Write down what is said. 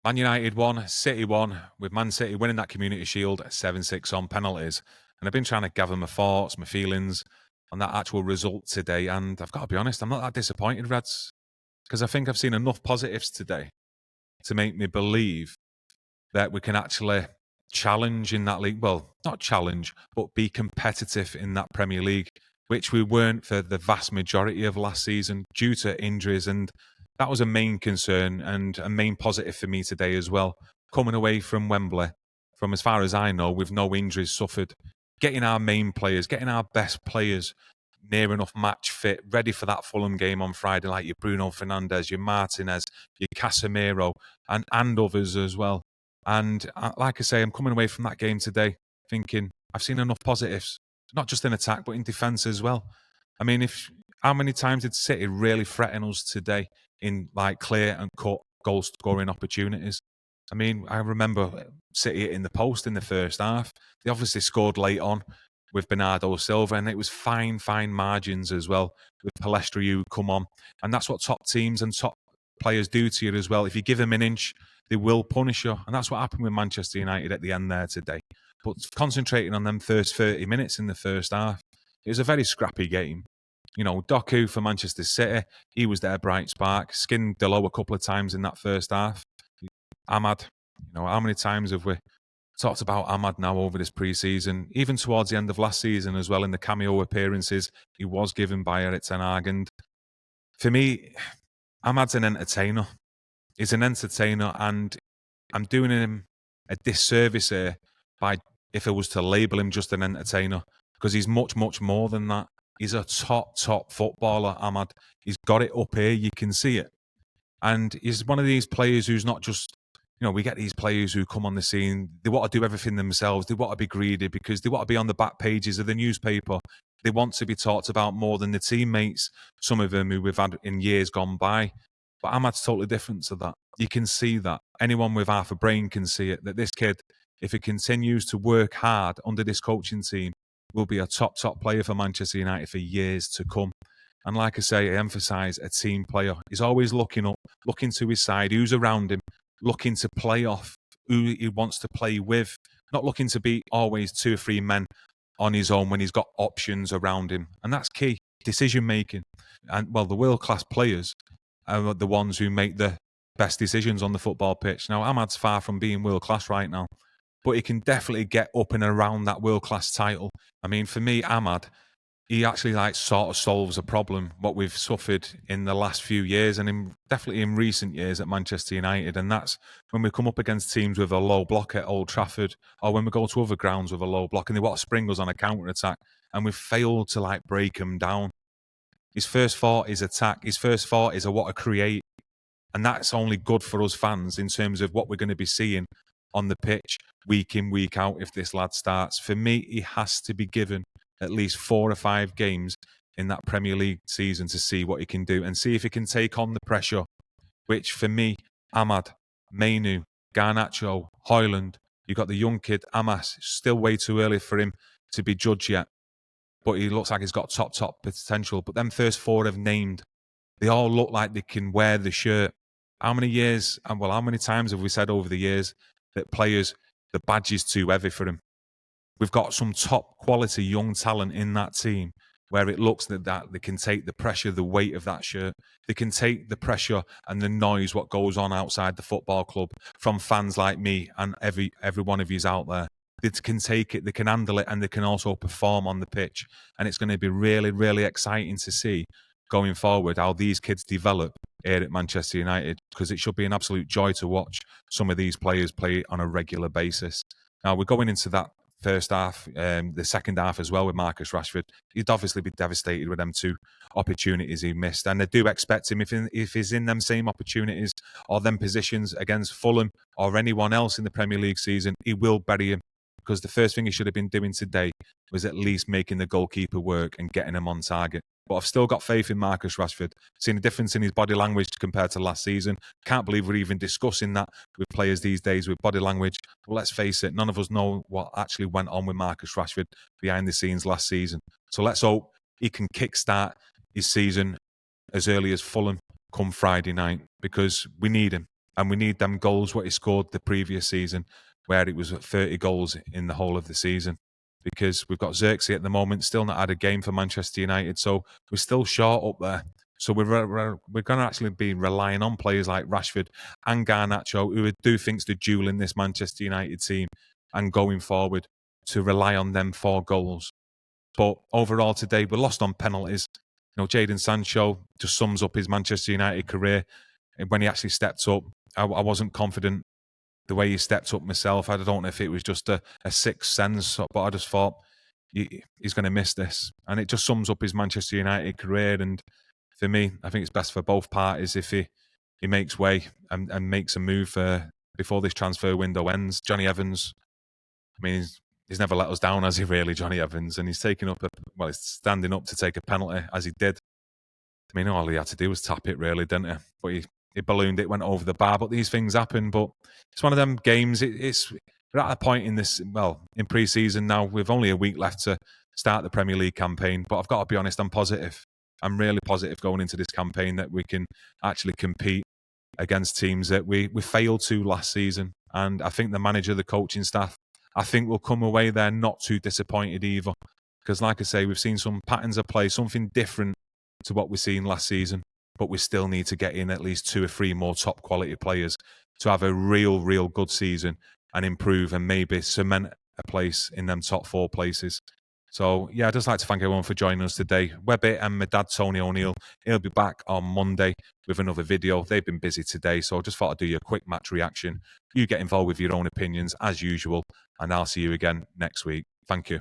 Man United won, City won, with Man City winning that Community Shield 7-6 on penalties. And I've been trying to gather my thoughts, my feelings on that actual result today. And I've got to be honest, I'm not that disappointed, Reds, because I think I've seen enough positives today to make me believe that we can actually challenge in that league. Well, not challenge, but be competitive in that Premier League, which we weren't for the vast majority of last season due to injuries. And that was a main concern and a main positive for me today as well. Coming away from Wembley, from as far as I know, with no injuries suffered, getting our main players, getting our best players near enough match fit, ready for that Fulham game on Friday, like your Bruno Fernandes, your Martinez, your Casemiro, and others as well. And like I say, I'm coming away from that game today thinking I've seen enough positives, not just in attack, but in defence as well. I mean, how many times did City really threaten us today in like clear and cut goal scoring opportunities? I mean, I remember City hitting the post in the first half. They obviously scored late on with Bernardo Silva, and it was fine margins as well with Palestri who come on. And that's what top teams and top players do to you as well. If you give them an inch, they will punish you. And that's what happened with Manchester United at the end there today. But concentrating on them first 30 minutes in the first half, it was a very scrappy game. You know, Doku for Manchester City, he was their bright spark. Skinned Diallo a couple of times in that first half. Ahmad, you know, how many times have we talked about Ahmad now over this pre-season? Even towards the end of last season as well, in the cameo appearances he was given by Erik Ten Hag. And for me, Ahmad's an entertainer. He's an entertainer, and I'm doing him a disservice here by if I was to label him just an entertainer, because he's much more than that. He's a top footballer, Ahmad. He's got it up here, you can see it. And he's one of these players who's not just, you know, we get these players who come on the scene, they want to do everything themselves, they want to be greedy because they want to be on the back pages of the newspaper. They want to be talked about more than the teammates, some of them who we've had in years gone by. But Ahmad's totally different to that. You can see that. Anyone with half a brain can see it, that this kid, if he continues to work hard under this coaching team, will be a top player for Manchester United for years to come. And like I say, I emphasise a team player. He's always looking up, looking to his side, who's around him, looking to play off who he wants to play with, not looking to be always 2 or 3 men on his own when he's got options around him. And that's key, decision making. And well, the world-class players are the ones who make the best decisions on the football pitch. Now, Ahmad's far from being world-class right now, but he can definitely get up and around that world-class title. I mean, for me, Ahmad, he actually sort of solves a problem, what we've suffered in the last few years and definitely in recent years at Manchester United. And that's when we come up against teams with a low block at Old Trafford, or when we go to other grounds with a low block and they want to spring us on a counter-attack, and we've failed to break them down. His first thought is attack. His first thought is I want to create. And that's only good for us fans in terms of what we're going to be seeing on the pitch week in, week out if this lad starts. For me, he has to be given at least 4 or 5 games in that Premier League season to see what he can do and see if he can take on the pressure, which for me, Ahmad, Mainu, Garnacho, Højlund, you've got the young kid, Amas, still way too early for him to be judged yet, but he looks like he's got top potential. But them first 4 have named, they all look like they can wear the shirt. How many times have we said over the years that players, the badge is too heavy for him? We've got some top quality young talent in that team where it looks that they can take the pressure, the weight of that shirt. They can take the pressure and the noise, what goes on outside the football club from fans like me and every one of yous out there. They can take it, they can handle it, and they can also perform on the pitch. And it's going to be really exciting to see going forward how these kids develop here at Manchester United, because it should be an absolute joy to watch some of these players play on a regular basis. Now, we're going into that first half, the second half as well with Marcus Rashford. He'd obviously be devastated with them 2 opportunities he missed, and I do expect him, if he's in them same opportunities or them positions against Fulham or anyone else in the Premier League season, he will bury him, because the first thing he should have been doing today was at least making the goalkeeper work and getting him on target. But I've still got faith in Marcus Rashford. Seen a difference in his body language compared to last season. Can't believe we're even discussing that with players these days with body language. But let's face it, none of us know what actually went on with Marcus Rashford behind the scenes last season. So let's hope he can kickstart his season as early as Fulham come Friday night, because we need him. And we need them goals what he scored the previous season, where it was 30 goals in the whole of the season. Because we've got Xerxes at the moment, still not had a game for Manchester United, so we're still short up there. So we're going to actually be relying on players like Rashford and Garnacho, who I do think's the jewel in this Manchester United team, and going forward to rely on them for goals. But overall today, we're lost on penalties. You know, Jadon Sancho just sums up his Manchester United career. When he actually stepped up, I wasn't confident the way he stepped up myself. I don't know if it was just a sixth sense, but I just thought he's going to miss this. And it just sums up his Manchester United career. And for me, I think it's best for both parties if he makes way and makes a move before this transfer window ends. Johnny Evans, I mean, he's never let us down, has he really, Johnny Evans? And he's taking up he's standing up to take a penalty as he did. I mean, all he had to do was tap it, really, didn't he? But he ballooned it, went over the bar. But these things happen. But it's one of them games. We're at a point in this, in pre-season now. We've only a week left to start the Premier League campaign. But I've got to be honest, I'm positive. I'm really positive going into this campaign that we can actually compete against teams that we failed to last season. And I think the manager, the coaching staff, I think we'll come away there not too disappointed either. Because like I say, we've seen some patterns of play, something different to what we've seen last season. But we still need to get in at least 2 or 3 more top quality players to have a real good season and improve and maybe cement a place in them top 4 places. So, yeah, I'd just like to thank everyone for joining us today. Webby and my dad, Tony O'Neill, he'll be back on Monday with another video. They've been busy today, so I just thought I'd do you a quick match reaction. You get involved with your own opinions as usual, and I'll see you again next week. Thank you.